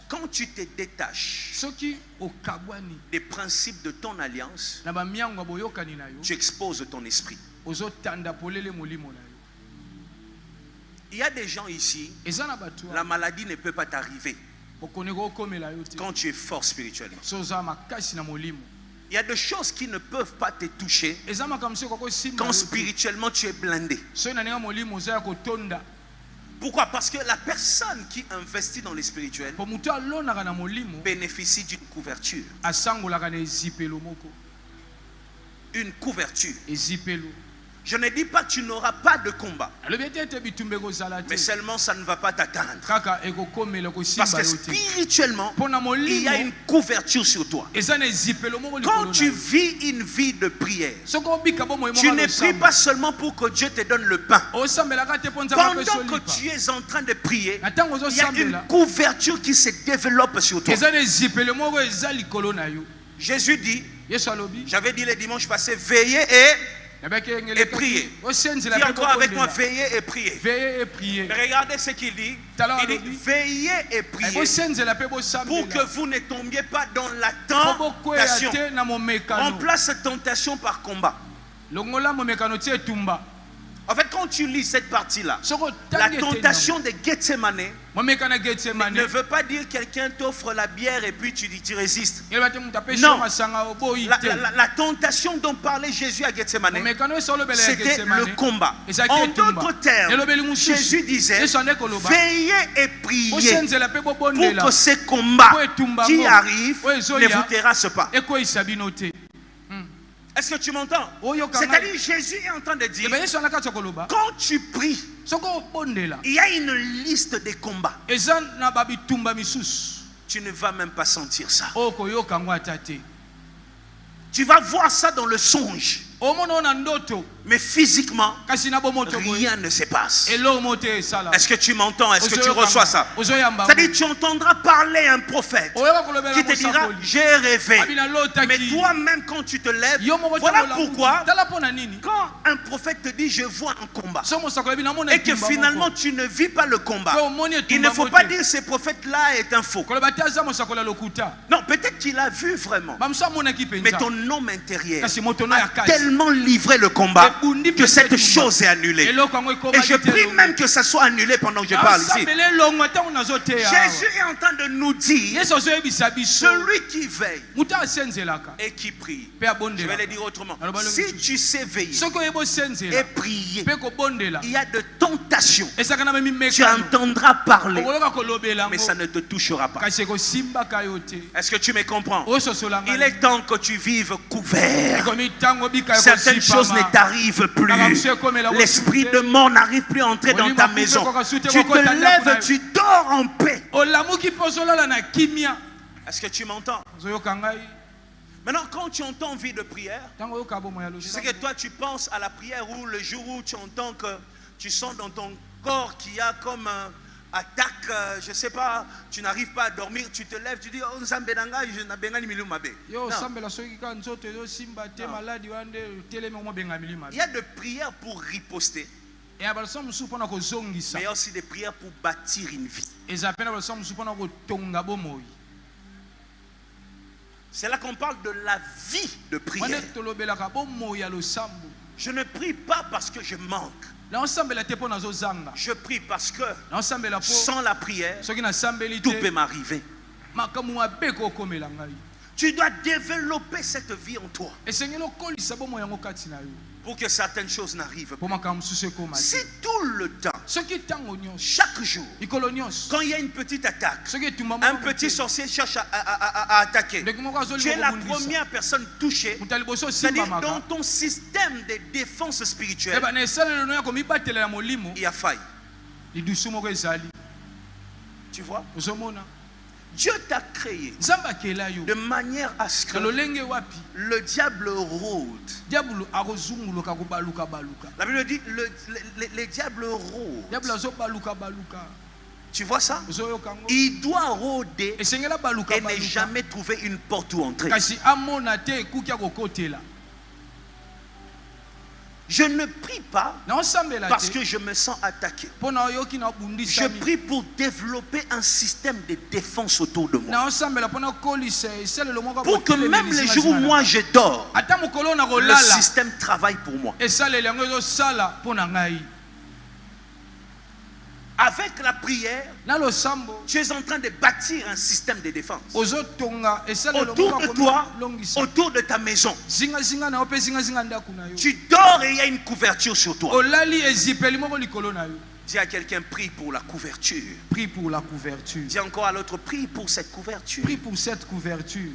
Quand tu te détaches des principes de ton alliance, tu exposes ton esprit. Il y a des gens ici, la maladie ne peut pas t'arriver quand tu es fort spirituellement. Il y a des choses qui ne peuvent pas te toucher quand spirituellement tu es blindé. Pourquoi? Parce que la personne qui investit dans les spirituels bénéficie d'une couverture. Une couverture. Je ne dis pas que tu n'auras pas de combat, mais seulement ça ne va pas t'atteindre. Parce que spirituellement, il y a une couverture sur toi. Quand tu vis une vie de prière, tu ne pries pas seulement pour que Dieu te donne le pain. Pendant que tu es en train de prier, il y a une couverture qui se développe sur toi. Jésus dit, j'avais dit le dimanche passé, veillez et prier. Dis encore avec moi, veillez et prier. Mais regardez ce qu'il dit. Il dit, veillez et priez pour que vous ne tombiez pas dans la tentation. On place tentation par combat. En fait, quand tu lis cette partie-là, la tentation de Gethsemane ne veut pas dire quelqu'un t'offre la bière et puis tu dis tu résistes. Non. La tentation dont parlait Jésus à Gethsemane, c'était le combat. En d'autres termes, Jésus disait, veillez et priez pour que ces combats qui arrivent ne vous terrassent pas. Est-ce que tu m'entends? C'est-à-dire Jésus est en train de dire, quand tu pries, il y a une liste de combats. Tu ne vas même pas sentir ça. Tu vas voir ça dans le songe. Mais physiquement, rien ne se passe. Est-ce que tu m'entends? Est-ce que tu reçois ça? C'est-à-dire tu entendras parler un prophète qui te dira, j'ai rêvé. Mais toi-même quand tu te lèves, voilà pourquoi quand un prophète te dit, je vois un combat, et que finalement tu ne vis pas le combat, il ne faut pas dire ce prophète-là est un faux. Non, peut-être qu'il a vu vraiment, mais ton homme intérieur a tellement livré le combat que cette chose est annulée. Et je prie même que ça soit annulé pendant que je parle ici. Jésus est en train de nous dire, celui qui veille et qui prie. Je vais le dire autrement. Si tu sais veiller et prier, il y a de tentations. Tu entendras parler, mais ça ne te touchera pas. Est-ce que tu me comprends? Il est temps que tu vives couvert. Certaines choses ne t'arrivent plus. L'esprit de mort n'arrive plus à entrer dans ta maison. Tu te lèves, tu dors en paix. Est-ce que tu m'entends? Maintenant, quand tu entends vie de prière, je sais que toi tu penses à la prière où le jour où tu entends que tu sens dans ton corps qu'il y a comme un attaque, je ne sais pas, tu n'arrives pas à dormir, tu te lèves, tu dis, oh, Nzambenanga, je n'ai pas de mabe. Il y a des prières pour riposter. Mais il y a aussi des prières pour bâtir une vie. C'est là qu'on parle de la vie de prière. Je ne prie pas parce que je manque. Je prie parce que sans la prière, tout peut m'arriver. Tu dois développer cette vie en toi pour que certaines choses n'arrivent pas. Si tout le temps, chaque jour, quand il y a une petite attaque, un petit sorcier cherche à attaquer, tu es la première personne touchée. C'est-à-dire dans ton système de défense spirituelle, il y a faille. Tu vois? Dieu t'a créé de manière à ce que le diable rôde. La Bible dit le diable rôde. Tu vois ça? Il doit rôder et ne jamais trouver une porte où entrer. Je ne prie pas parce que je me sens attaqué. Je prie pour développer un système de défense autour de moi. Pour que même les jours où moi je dors, le système travaille pour moi. Avec la prière, tu es en train de bâtir un système de défense autour de toi, autour de ta maison. Tu dors et il y a une couverture sur toi. Dis à quelqu'un, prie pour la couverture. Prie pour la couverture. Dis encore à l'autre, prie pour cette couverture. Prie pour cette couverture.